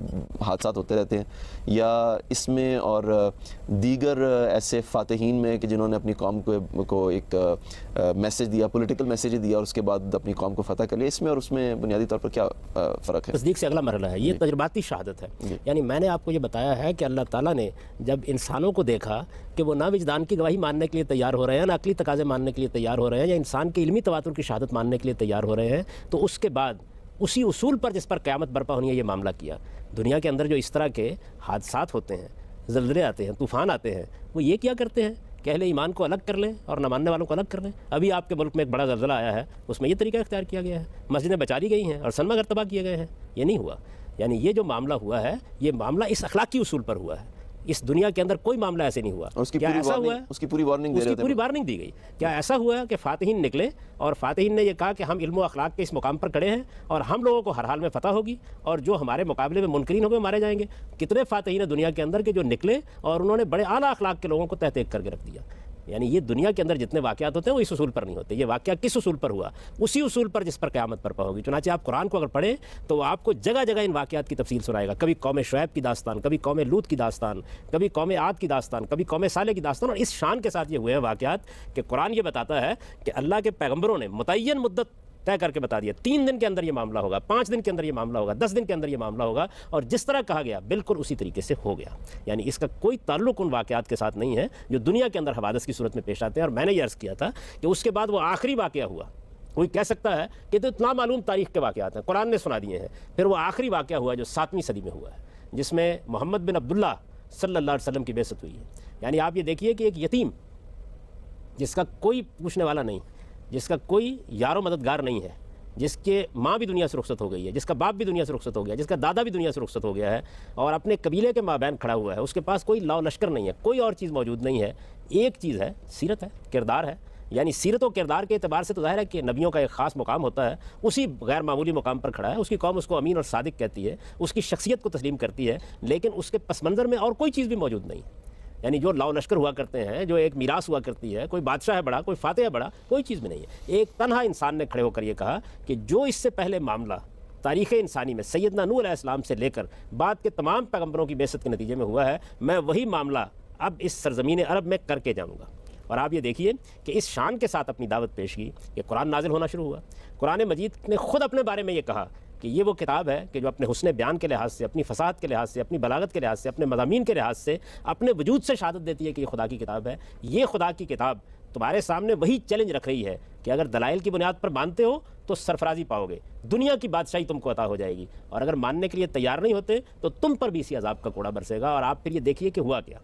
حادثات ہوتے رہتے ہیں, یا اس میں اور دیگر ایسے فاتحین میں کہ جنہوں نے اپنی قوم کو ایک میسج دیا, پولیٹیکل میسیج دیا اور اس کے بعد اپنی قوم کو فتح کر لیا, اس میں اور اس میں بنیادی طور پر کیا فرق ہے؟ تصدیق سے اگلا مرحلہ ہے, یہ تجرباتی شہادت ہے. یعنی میں نے آپ کو یہ بتایا ہے کہ اللہ تعالیٰ نے جب انسانوں کو دیکھا کہ وہ نہ وجدان کی گواہی ماننے کے لیے تیار ہو رہے ہیں, نہ عقلی تقاضے ماننے کے لیے تیار ہو رہے ہیں, یا انسان کے علمی تواتر کی شہادت ماننے کے لیے تیار ہو رہے ہیں, تو اس کے بعد اسی اصول پر جس پر قیامت برپا ہونی ہے یہ معاملہ کیا. دنیا کے اندر جو اس طرح کے حادثات ہوتے ہیں, زلزلے آتے ہیں, طوفان آتے ہیں, وہ یہ کیا کرتے ہیں کہ اہل ایمان کو الگ کر لیں اور نہ ماننے والوں کو الگ کر لیں. ابھی آپ کے ملک میں ایک بڑا زلزلہ آیا ہے, اس میں یہ طریقہ اختیار کیا گیا ہے, مسجدیں بچا دی گئی ہیں اور سنما گھر تباہ کیے گئے ہیں. یہ نہیں ہوا. یعنی یہ جو معاملہ ہوا ہے یہ معاملہ اس اخلاقی اصول پر ہوا ہے. اس دنیا کے اندر کوئی معاملہ ایسے نہیں ہوا. کیا ایسا ہوا ہے, اس کی پوری وارننگ دی گئی. کیا ایسا ہوا ہے کہ فاتحین نکلے اور فاتحین نے یہ کہا کہ ہم علم و اخلاق کے اس مقام پر کھڑے ہیں اور ہم لوگوں کو ہر حال میں فتح ہوگی, اور جو ہمارے مقابلے میں منکرین ہو گئے مارے جائیں گے. کتنے فاتحین ہیں دنیا کے اندر کے جو نکلے اور انہوں نے بڑے اعلیٰ اخلاق کے لوگوں کو تحت ایک کر کے رکھ دیا. یعنی یہ دنیا کے اندر جتنے واقعات ہوتے ہیں وہ اس اصول پر نہیں ہوتے. یہ واقعہ کس اصول پر ہوا؟ اسی اصول پر جس پر قیامت برپا ہوگی. چنانچہ آپ قرآن کو اگر پڑھیں تو وہ آپ کو جگہ جگہ ان واقعات کی تفصیل سنائے گا. کبھی قوم شعیب کی داستان, کبھی قوم لوط کی داستان, کبھی قوم عاد کی داستان, کبھی قوم صالح کی داستان. اور اس شان کے ساتھ یہ ہوئے ہیں واقعات کہ قرآن یہ بتاتا ہے کہ اللہ کے پیغمبروں نے متعین مدت طے کر کے بتا دیا, 3 دن کے اندر یہ معاملہ ہوگا, 5 دن کے اندر یہ معاملہ ہوگا, 10 دن کے اندر یہ معاملہ ہوگا, اور جس طرح کہا گیا بالکل اسی طریقے سے ہو گیا. یعنی اس کا کوئی تعلق ان واقعات کے ساتھ نہیں ہے جو دنیا کے اندر حوادث کی صورت میں پیش آتے ہیں. اور میں نے یہ عرض کیا تھا کہ اس کے بعد وہ آخری واقعہ ہوا. کوئی کہہ سکتا ہے کہ تو اتنا معلوم تاریخ کے واقعات ہیں, قرآن نے سنا دیے ہیں. پھر وہ آخری واقعہ ہوا جو 7ویں صدی میں ہوا ہے, جس میں محمد بن عبداللہ صلی اللہ علیہ وسلم کی بعثت ہوئی ہے. یعنی آپ یہ دیکھیے کہ ایک یتیم جس کا کوئی پوچھنے والا نہیں, جس کا کوئی یار و مددگار نہیں ہے, جس کے ماں بھی دنیا سے رخصت ہو گئی ہے, جس کا باپ بھی دنیا سے رخصت ہو گیا ہے, جس کا دادا بھی دنیا سے رخصت ہو گیا ہے, اور اپنے قبیلے کے مابین کھڑا ہوا ہے. اس کے پاس کوئی لاؤ لشکر نہیں ہے, کوئی اور چیز موجود نہیں ہے. ایک چیز ہے, سیرت ہے, کردار ہے. یعنی سیرت و کردار کے اعتبار سے تو ظاہر ہے کہ نبیوں کا ایک خاص مقام ہوتا ہے, اسی غیر معمولی مقام پر کھڑا ہے. اس کی قوم اس کو امین اور صادق کہتی ہے, اس کی شخصیت کو تسلیم کرتی ہے, لیکن اس کے پس منظر میں اور کوئی چیز بھی موجود نہیں. یعنی جو لاؤ لشکر ہوا کرتے ہیں, جو ایک میراث ہوا کرتی ہے, کوئی بادشاہ ہے بڑا, کوئی فاتح ہے بڑا, کوئی چیز بھی نہیں ہے. ایک تنہا انسان نے کھڑے ہو کر یہ کہا کہ جو اس سے پہلے معاملہ تاریخ انسانی میں سیدنا نوح علیہ السلام سے لے کر بعد کے تمام پیغمبروں کی بعثت کے نتیجے میں ہوا ہے, میں وہی معاملہ اب اس سرزمین عرب میں کر کے جاؤں گا. اور آپ یہ دیکھیے کہ اس شان کے ساتھ اپنی دعوت پیش کی کہ قرآن نازل ہونا شروع ہوا. قرآن مجید نے خود اپنے بارے میں یہ کہا کہ یہ وہ کتاب ہے کہ جو اپنے حسن بیان کے لحاظ سے, اپنی فصاحت کے لحاظ سے, اپنی بلاغت کے لحاظ سے, اپنے مضامین کے لحاظ سے, اپنے وجود سے شہادت دیتی ہے کہ یہ خدا کی کتاب ہے. یہ خدا کی کتاب تمہارے سامنے وہی چیلنج رکھ رہی ہے کہ اگر دلائل کی بنیاد پر مانتے ہو تو سرفرازی پاؤ گے, دنیا کی بادشاہی تم کو عطا ہو جائے گی, اور اگر ماننے کے لیے تیار نہیں ہوتے تو تم پر بھی اسی عذاب کا کوڑا برسے گا. اور آپ پھر یہ دیکھیے کہ ہوا کیا.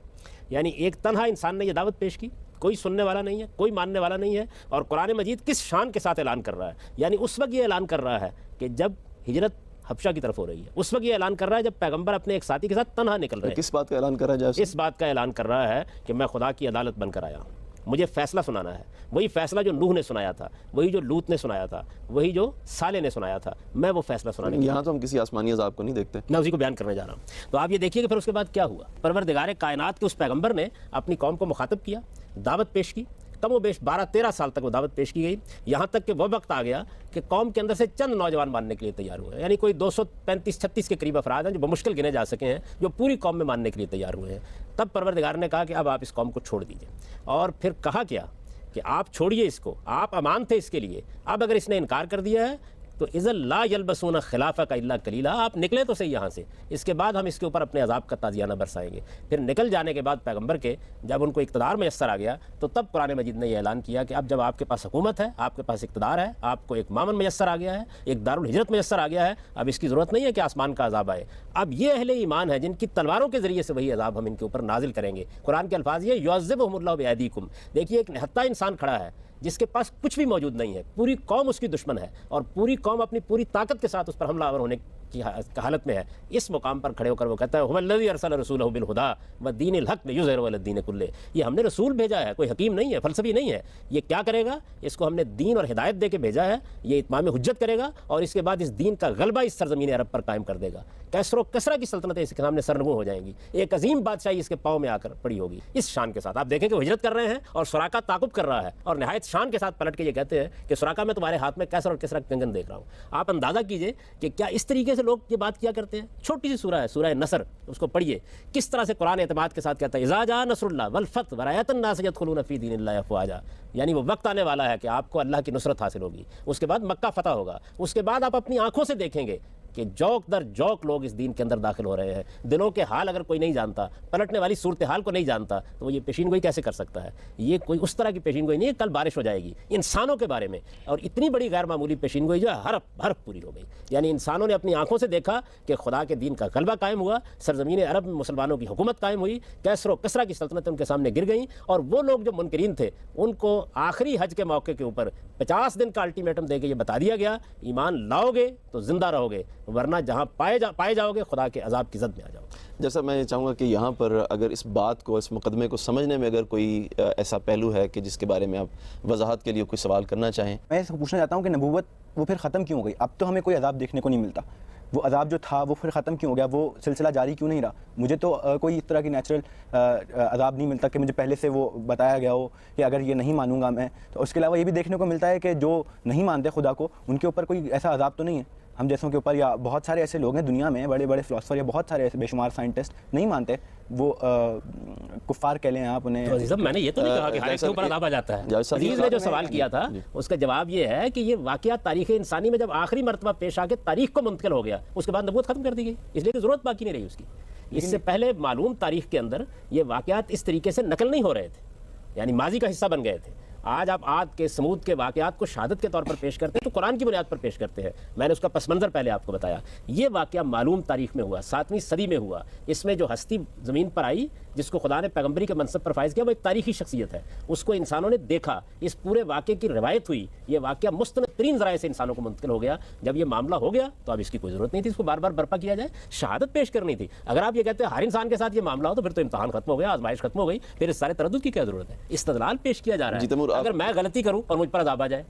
یعنی ایک تنہا انسان نے یہ دعوت پیش کی, کوئی سننے والا نہیں ہے, کوئی ماننے والا نہیں ہے, اور قرآن مجید کس شان کے ساتھ اعلان کر رہا ہے. یعنی اس وقت یہ اعلان کر رہا ہے کہ جب ہجرت حبشہ کی طرف ہو رہی ہے, اس وقت یہ اعلان کر رہا ہے جب پیغمبر اپنے ایک ساتھی کے ساتھ تنہا نکل رہے ہیں. کس بات کا اعلان کر رہا ہے؟ اس بات کا اعلان کر رہا ہے کہ میں خدا کی عدالت بن کر آیا ہوں, مجھے فیصلہ سنانا ہے. وہی فیصلہ جو نوح نے سنایا تھا, وہی جو لوط نے سنایا تھا, وہی جو صالح نے سنایا تھا, میں وہ فیصلہ سنانے. یہاں تو ہم کسی آسمانی عذاب کو نہیں دیکھتے, میں اسی کو بیان کرنے جا رہا ہوں. تو آپ یہ دیکھیے کہ پھر اس کے بعد کیا ہوا. پروردگار کائنات کے اس پیغمبر نے اپنی قوم کو مخاطب کیا, دعوت پیش کی. کم و بیش 12-13 سال تک وہ دعوت پیش کی گئی, یہاں تک کہ وہ وقت آ گیا کہ قوم کے اندر سے چند نوجوان ماننے کے لیے تیار ہوئے. یعنی کوئی 235-36 کے قریب افراد ہیں جو بمشکل گنے جا سکے ہیں, جو پوری قوم میں ماننے کے لیے تیار ہوئے ہیں. تب پروردگار نے کہا کہ اب آپ اس قوم کو چھوڑ دیجیے. اور پھر کہا کیا کہ آپ چھوڑیے اس کو, آپ امان تھے اس کے لیے. اب اگر اس نے انکار کر دیا ہے تو اذا لا یلبسون خلافک الا قلیلا, آپ نکلے تو صحیح یہاں سے, اس کے بعد ہم اس کے اوپر اپنے عذاب کا تازیانہ برسائیں گے. پھر نکل جانے کے بعد پیغمبر کے جب ان کو اقتدار میسر آ گیا تو تب قرآن مجید نے یہ اعلان کیا کہ اب جب آپ کے پاس حکومت ہے, آپ کے پاس اقتدار ہے, آپ کو ایک مامن میسر آ گیا ہے, ایک دارالہجرت میسر آ گیا ہے, اب اس کی ضرورت نہیں ہے کہ آسمان کا عذاب آئے. اب یہ اہل ایمان ہے جن کی تلواروں کے ذریعے سے وہی عذاب ہم ان کے اوپر نازل کریں گے. قرآن کے الفاظ یہ یعذبہم اللہ بایدیکم. دیکھیے ایک نہتہ انسان کھڑا ہے جس کے پاس کچھ بھی موجود نہیں ہے, پوری قوم اس کی دشمن ہے, اور پوری قوم اپنی پوری طاقت کے ساتھ اس پر حملہ آور ہونے کی حالت میں ہے. اس مقام پر کھڑے ہو کر وہ کہتا ہے هو الذی ارسل رسولہ بالہدی ودین الحق لیظہرہ علی الدین کلہ. یہ ہم نے رسول بھیجا ہے, کوئی حکیم نہیں ہے, فلسفی نہیں ہے. یہ کیا کرے گا؟ اس کو ہم نے دین اور ہدایت دے کے بھیجا ہے, یہ اتمام حجت کرے گا, اور اس کے بعد اس دین کا غلبہ اس سرزمین عرب پر قائم کر دے گا. کیسر و کسرا کی سلطنتیں اس کے سامنے سرنگوں ہو جائیں گی, ایک عظیم بادشاہی اس کے پاؤں میں آ کر پڑی ہوگی. اس شان کے ساتھ آپ دیکھیں کہ وہ ہجرت کر رہے ہیں اور سراقہ تعاقب کر رہا ہے, اور نہایت شان کے ساتھ پلٹ کے یہ کہتے ہیں کہ سراقہ میں تمہارے ہاتھ میں کیسر اور کسرا کنگن دیکھ رہا ہوں. آپ اندازہ کیجئے کہ کیا اس طریقے سے لوگ یہ بات کیا کرتے ہیں. چھوٹی سی سورہ ہے, سورہ نصر, اس کو پڑھیے کس طرح سے قرآن اعتماد کے ساتھ کہتا ہے اذا جاء نصر اللہ والفتح ورأیت الناس یدخلون فی دین اللہ افواجا. یعنی وہ وقت آنے والا ہے کہ آپ کو اللہ کی نصرت حاصل ہوگی, اس کے بعد مکہ فتح ہوگا, اس کے بعد آپ اپنی آنکھوں سے دیکھیں گے کہ جوک در جوک لوگ اس دین کے اندر داخل ہو رہے ہیں. دلوں کے حال اگر کوئی نہیں جانتا, پلٹنے والی صورتحال کو نہیں جانتا, تو وہ یہ پیشین گوئی کیسے کر سکتا ہے؟ یہ کوئی اس طرح کی پیشین گوئی نہیں ہے کل بارش ہو جائے گی انسانوں کے بارے میں, اور اتنی بڑی غیر معمولی پیشین گوئی جو ہے حرف پوری ہو گئی. یعنی انسانوں نے اپنی آنکھوں سے دیکھا کہ خدا کے دین کا غلبہ قائم ہوا, سرزمین عرب میں مسلمانوں کی حکومت قائم ہوئی, کیسر و کسرا کی سلطنتیں ان کے سامنے گر گئیں, اور وہ لوگ جو منکرین تھے ان کو آخری حج کے موقع کے اوپر 50 دن کا الٹیمیٹم دے کے یہ بتا دیا گیا ایمان لاؤ گے تو زندہ رہو گے, ورنہ جہاں پائے جاؤ گے خدا کے عذاب کی زد میں آ جاؤ گے. جیسا میں چاہوں گا کہ یہاں پر اگر اس بات کو, اس مقدمے کو سمجھنے میں اگر کوئی ایسا پہلو ہے کہ جس کے بارے میں آپ وضاحت کے لیے کوئی سوال کرنا چاہیں. میں پوچھنا چاہتا ہوں کہ نبوت وہ پھر ختم کیوں ہو گئی؟ اب تو ہمیں کوئی عذاب دیکھنے کو نہیں ملتا, وہ عذاب جو تھا وہ پھر ختم کیوں ہو گیا؟ وہ سلسلہ جاری کیوں نہیں رہا؟ مجھے تو کوئی اس طرح کی نیچرل عذاب نہیں ملتا کہ مجھے پہلے سے وہ بتایا گیا ہو کہ اگر یہ نہیں مانوں گا میں تو. اس کے علاوہ یہ بھی دیکھنے کو ملتا ہے کہ جو نہیں مانتے خدا کو ان کے اوپر کوئی ایسا عذاب تو نہیں ہے ہم جیسوں کے اوپر, یا بہت سارے ایسے لوگ ہیں دنیا میں, بڑے بڑے فلاسفر یا بہت سارے ایسے بے شمار سائنٹسٹ نہیں مانتے, وہ کفار کہہ لیں آپ انہیں. میں نے یہ تو نہیں کہا کہ ہر ایک کے اوپر عذاب آ جاتا ہے. عزیز نے جو سوال کیا تھا اس کا جواب یہ ہے کہ یہ واقعات تاریخ انسانی میں جب آخری مرتبہ پیش آ کے تاریخ کو منتقل ہو گیا, اس کے بعد نبوت ختم کر دی گئی, اس لیے کہ ضرورت باقی نہیں رہی اس کی. اس سے پہلے معلوم تاریخ کے اندر یہ واقعات اس طریقے سے نقل نہیں ہو رہے تھے, یعنی ماضی کا حصہ بن گئے تھے. آج آپ عاد کے سمود کے واقعات کو شہادت کے طور پر پیش کرتے ہیں تو قرآن کی بنیاد پر پیش کرتے ہیں. میں نے اس کا پس منظر پہلے آپ کو بتایا. یہ واقعہ معلوم تاریخ میں ہوا, 7ویں صدی میں ہوا. اس میں جو ہستی زمین پر آئی جس کو خدا نے پیغمبری کے منصب پر فائز کیا وہ ایک تاریخی شخصیت ہے, اس کو انسانوں نے دیکھا, اس پورے واقعے کی روایت ہوئی, یہ واقعہ مستند ترین ذرائع سے انسانوں کو منتقل ہو گیا. جب یہ معاملہ ہو گیا تو اب اس کی کوئی ضرورت نہیں تھی اس کو بار بار برپا کیا جائے, شہادت پیش کرنی تھی. اگر آپ یہ کہتے ہیں ہر انسان کے ساتھ یہ معاملہ ہو تو پھر تو امتحان ختم ہو گیا, آزمائش ختم ہو گئی, پھر اس سارے تردد کی کیا ضرورت ہے؟ استدلال پیش کیا جا رہا ہے. اگر میں غلطی کروں اور مجھ پر عذاب آ جائے,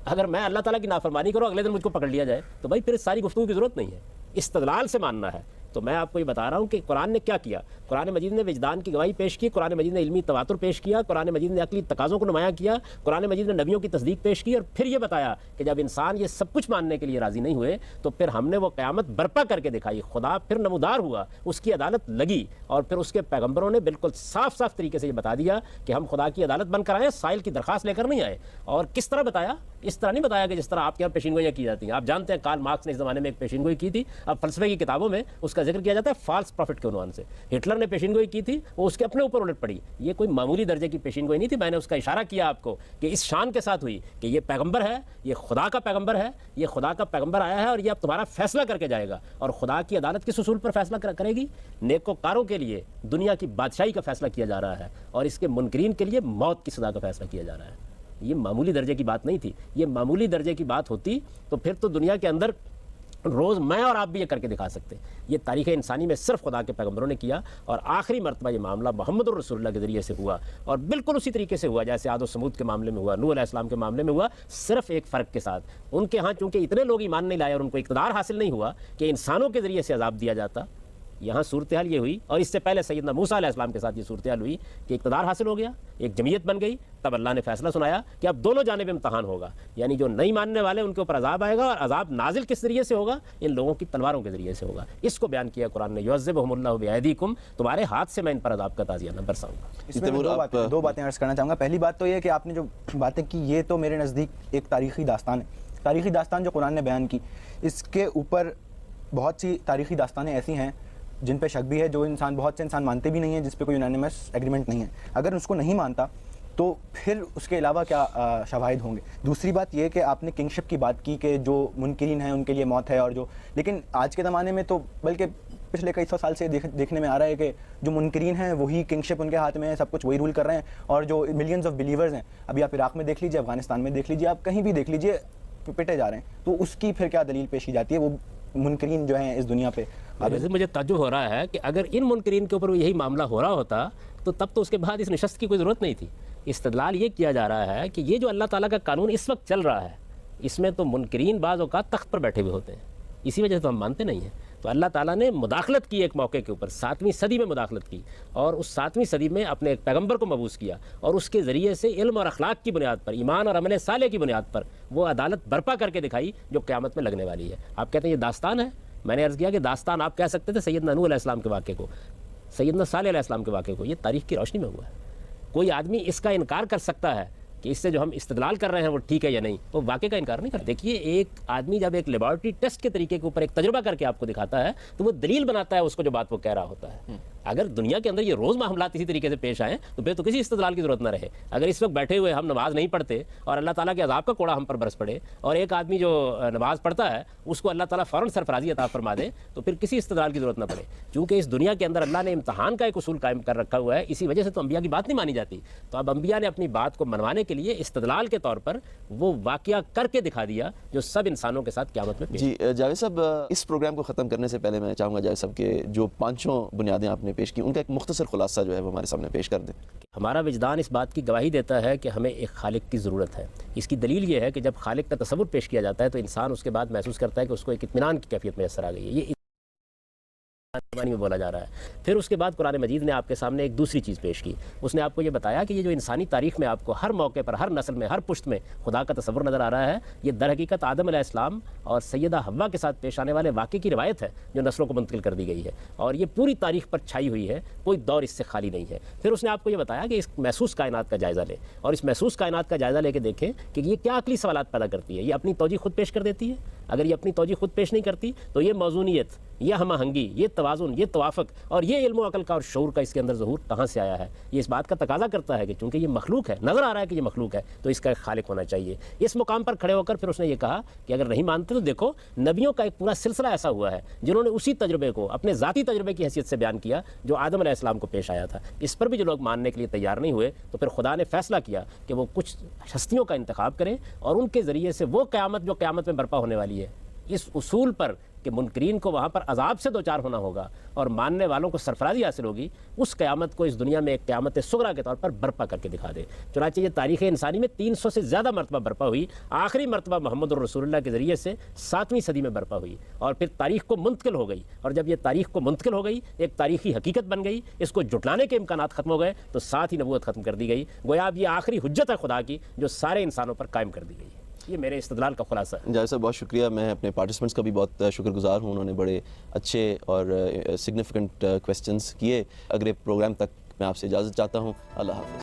اگر میں اللہ تعالیٰ کی نافرمانی کروں اگلے دن مجھ کو پکڑ لیا جائے, تو بھائی پھر اس ساری گفتگو کی ضرورت نہیں ہے. استدلال سے ماننا ہے تو میں آپ کو یہ بتا رہا ہوں کہ قرآن نے کیا کیا. قرآن مجید نے وجدان کی گواہی پیش کی, قرآن مجید نے علمی تواتر پیش کیا, قرآن مجید نے عقلی تقاضوں کو نمایاں کیا, قرآن مجید نے نبیوں کی تصدیق پیش کی, اور پھر یہ بتایا کہ جب انسان یہ سب کچھ ماننے کے لیے راضی نہیں ہوئے تو پھر ہم نے وہ قیامت برپا کر کے دکھائی. خدا پھر نمودار ہوا, اس کی عدالت لگی, اور پھر اس کے پیغمبروں نے بالکل صاف صاف طریقے سے یہ بتا دیا کہ ہم خدا کی عدالت بن کر آئے, سائل کی درخواست لے کر نہیں آئے. اور کس طرح بتایا؟ اس طرح نہیں بتایا کہ جس طرح آپ کے یہاں پیشین گوئیاں کی جاتی ہیں. آپ جانتے ہیں کارل مارکس نے اس زمانے میں ایک پیشین گوئی کی تھی, اب فلسفے کی کتابوں میں اس کا ذکر کیا جاتا ہے فالس پروفٹ کے عنوان سے. ہٹلر نے پیشین گوئی کی تھی, وہ اس کے اپنے اوپر الٹ پڑی. یہ کوئی معمولی درجے کی پیشین گوئی نہیں تھی. میں نے اس کا اشارہ کیا آپ کو کہ اس شان کے ساتھ ہوئی کہ یہ پیغمبر ہے, یہ خدا کا پیغمبر ہے, یہ خدا کا پیغمبر آیا ہے, اور یہ اب تمہارا فیصلہ کر کے جائے گا. اور خدا کی عدالت کس اصول پر فیصلہ کرے گی؟ نیکوکاروں کے لیے دنیا کی بادشاہی کا فیصلہ کیا جا رہا ہے, اور اس کے منکرین کے لیے موت کی سزا کا فیصلہ کیا جا رہا ہے. یہ معمولی درجے کی بات نہیں تھی. یہ معمولی درجے کی بات ہوتی تو پھر تو دنیا کے اندر روز میں اور آپ بھی یہ کر کے دکھا سکتے. یہ تاریخ انسانی میں صرف خدا کے پیغمبروں نے کیا, اور آخری مرتبہ یہ معاملہ محمد الرسول اللہ کے ذریعے سے ہوا, اور بالکل اسی طریقے سے ہوا جیسے عاد و سمود کے معاملے میں ہوا, نوح علیہ السلام کے معاملے میں ہوا, صرف ایک فرق کے ساتھ. ان کے ہاں چونکہ اتنے لوگ ایمان نہیں لائے اور ان کو اقتدار حاصل نہیں ہوا کہ انسانوں کے ذریعے سے عذاب دیا جاتا. یہاں صورتحال یہ ہوئی, اور اس سے پہلے سیدنا موسیٰ علیہ السلام کے ساتھ یہ صورتحال ہوئی کہ اقتدار حاصل ہو گیا, ایک جمعیت بن گئی, تب اللہ نے فیصلہ سنایا کہ اب دونوں جانب امتحان ہوگا. یعنی جو نہیں ماننے والے ان کے اوپر عذاب آئے گا, اور عذاب نازل کس ذریعے سے ہوگا؟ ان لوگوں کی تلواروں کے ذریعے سے ہوگا. اس کو بیان کیا قرآن نے, یعذبہم اللہ بایدیکم, تمہارے ہاتھ سے میں ان پر عذاب کا تازیانہ برساؤں گا. اس میں دو باتیں عرض کرنا چاہوں گا. پہلی بات تو یہ کہ آپ نے جو باتیں کی یہ تو میرے نزدیک ایک تاریخی داستان ہے. تاریخی داستان جو قرآن نے بیان کی, اس کے اوپر بہت سی تاریخی داستانیں ایسی ہیں جن پہ شک بھی ہے, جو بہت سے انسان مانتے بھی نہیں ہیں, جس پہ کوئی یونانیمس ایگریمنٹ نہیں ہے. اگر اس کو نہیں مانتا تو پھر اس کے علاوہ کیا شواہد ہوں گے. دوسری بات یہ کہ آپ نے کنگشپ کی بات کی کہ جو منکرین ہیں ان کے لیے موت ہے, اور جو لیکن آج کے زمانے میں تو بلکہ پچھلے کئی سو سال سے دیکھنے میں آ رہا ہے کہ جو منکرین ہیں وہی کنگشپ ان کے ہاتھ میں ہے, سب کچھ وہی رول کر رہے ہیں, اور جو ملینز آف بلیورز ہیں, ابھی آپ عراق میں دیکھ لیجیے, افغانستان میں دیکھ لیجیے, آپ کہیں بھی دیکھ لیجیے, پٹے جا رہے ہیں. تو اس کی پھر کیا دلیل پیش کی جاتی ہے؟ وہ منکرین جو ہیں اس دنیا پہ, مجھے تعجب ہو رہا ہے کہ اگر ان منکرین کے اوپر یہی معاملہ ہو رہا ہوتا تو تب تو اس کے بعد اس نشست کی کوئی ضرورت نہیں تھی. استدلال یہ کیا جا رہا ہے کہ یہ جو اللہ تعالیٰ کا قانون اس وقت چل رہا ہے, اس میں تو منکرین بعض اوقات تخت پر بیٹھے ہوئے ہوتے ہیں, اسی وجہ سے تو ہم مانتے نہیں ہیں. تو اللہ تعالیٰ نے مداخلت کی ایک موقع کے اوپر, 7ویں صدی میں مداخلت کی, اور اس 7ویں صدی میں اپنے ایک پیغمبر کو مبعوث کیا, اور اس کے ذریعے سے علم اور اخلاق کی بنیاد پر, ایمان اور عمل صالح کی بنیاد پر وہ عدالت برپا کر کے دکھائی جو قیامت میں لگنے والی ہے. آپ کہتے ہیں یہ داستان ہے. میں نے عرض کیا کہ داستان آپ کہہ سکتے تھے سیدنا نوح علیہ السلام کے واقعے کو, سیدنا صالح علیہ السلام کے واقعے کو. یہ تاریخ کی روشنی میں ہوا ہے. کوئی آدمی اس کا انکار کر سکتا ہے کہ اس سے جو ہم استدلال کر رہے ہیں وہ ٹھیک ہے یا نہیں, وہ واقعے کا انکار نہیں کرتا. دیکھیے, ایک آدمی جب ایک لیبارٹری ٹیسٹ کے طریقے کے اوپر ایک تجربہ کر کے آپ کو دکھاتا ہے تو وہ دلیل بناتا ہے اس کو جو بات وہ کہہ رہا ہوتا ہے. اگر دنیا کے اندر یہ روز معاملات اسی طریقے سے پیش آئیں تو پھر تو کسی استدلال کی ضرورت نہ رہے. اگر اس وقت بیٹھے ہوئے ہم نماز نہیں پڑھتے اور اللہ تعالیٰ کے عذاب کا کوڑا ہم پر برس پڑے, اور ایک آدمی جو نماز پڑھتا ہے اس کو اللہ تعالیٰ فوراً سرفرازی عطا فرما دے, تو پھر کسی استدلال کی ضرورت نہ پڑے. چونکہ اس دنیا کے اندر اللہ نے امتحان کا ایک اصول قائم کر رکھا ہوا ہے, اسی وجہ سے تو انبیاء کی بات نہیں مانی جاتی. تو اب انبیاء نے اپنی بات کو منوانے کے لیے استدلال کے طور پر وہ واقعہ کر کے دکھا دیا جو سب انسانوں کے ساتھ قیامت میں پیش. جی جاوید صاحب, اس پروگرام کو ختم کرنے سے پہلے میں چاہوں گا جاوید صاحب کہ جو 5 بنیادیں آپ نے پیش کی ان کا ایک مختصر خلاصہ جو ہے وہ ہمارے سامنے پیش کر دیں. ہمارا وجدان اس بات کی گواہی دیتا ہے کہ ہمیں ایک خالق کی ضرورت ہے. اس کی دلیل یہ ہے کہ جب خالق کا تصور پیش کیا جاتا ہے تو انسان اس کے بعد محسوس کرتا ہے کہ اس کو ایک اطمینان کی کیفیت میسر آ گئی ہے. یہ میں بولا جا رہا ہے. پھر اس کے بعد قرآن مجید نے آپ کے سامنے ایک دوسری چیز پیش کی. اس نے آپ کو یہ بتایا کہ یہ جو انسانی تاریخ میں آپ کو ہر موقع پر, ہر نسل میں, ہر پشت میں خدا کا تصور نظر آ رہا ہے, یہ در حقیقت آدم علیہ السلام اور سیدہ حوا کے ساتھ پیش آنے والے واقعے کی روایت ہے جو نسلوں کو منتقل کر دی گئی ہے, اور یہ پوری تاریخ پر چھائی ہوئی ہے, کوئی دور اس سے خالی نہیں ہے. پھر اس نے آپ کو یہ بتایا کہ اس محسوس کائنات کا جائزہ لیں, اور اس محسوس کائنات کا جائزہ لے کے دیکھیں کہ یہ کیا عقلی سوالات پیدا کرتی ہے. یہ اپنی توجہ خود پیش کر دیتی ہے. اگر یہ اپنی توجہ خود پیش نہیں کرتی تو یہ موزونیت, یہ ہم آہنگی, یہ توازن, یہ توافق اور یہ علم و عقل کا اور شعور کا اس کے اندر ظہور کہاں سے آیا ہے؟ یہ اس بات کا تقاضا کرتا ہے کہ چونکہ یہ مخلوق ہے, نظر آ رہا ہے کہ یہ مخلوق ہے, تو اس کا ایک خالق ہونا چاہیے. اس مقام پر کھڑے ہو کر پھر اس نے یہ کہا کہ اگر نہیں مانتے تو دیکھو نبیوں کا ایک پورا سلسلہ ایسا ہوا ہے جنہوں نے اسی تجربے کو اپنے ذاتی تجربے کی حیثیت سے بیان کیا جو آدم علیہ السلام کو پیش آیا تھا. اس پر بھی جو لوگ ماننے کے لیے تیار نہیں ہوئے تو پھر خدا نے فیصلہ کیا کہ وہ کچھ ہستیوں کا انتخاب کریں اور ان کے ذریعے سے وہ قیامت جو قیامت میں برپا ہونے والی ہے, اس اصول پر کہ کہ منکرین کو وہاں پر عذاب سے دوچار ہونا ہوگا اور ماننے والوں کو سرفرازی حاصل ہوگی، اس قیامت کو اس دنیا میں ایک قیامت صغریٰ کے طور پر برپا کر کے دکھا دے۔ چنانچہ یہ تاریخ انسانی میں 300 سے زیادہ مرتبہ برپا ہوئی، آخری مرتبہ محمد الرسول اللہ کے ذریعے سے 7ویں صدی میں برپا ہوئی، اور پھر تاریخ کو منتقل ہو گئی، اور جب یہ تاریخ کو منتقل ہو گئی ایک تاریخی حقیقت بن گئی، اس کو جھٹلانے کے امکانات ختم ہو گئے، تو ساتھ ہی نبوت ختم کر دی گئی۔ گویا اب یہ آخری حجت ہے خدا کی جو سارے انسانوں پر قائم کر دی گئی ہے۔ یہ میرے استدلال کا خلاصہ ہے۔ جاوید صاحب بہت شکریہ، میں اپنے پارٹیسپینٹس کا بھی بہت شکر گزار ہوں، انہوں نے بڑے اچھے اور سگنیفیکنٹ کویسچنس کیے۔ اگلے پروگرام تک میں آپ سے اجازت چاہتا ہوں، اللہ حافظ۔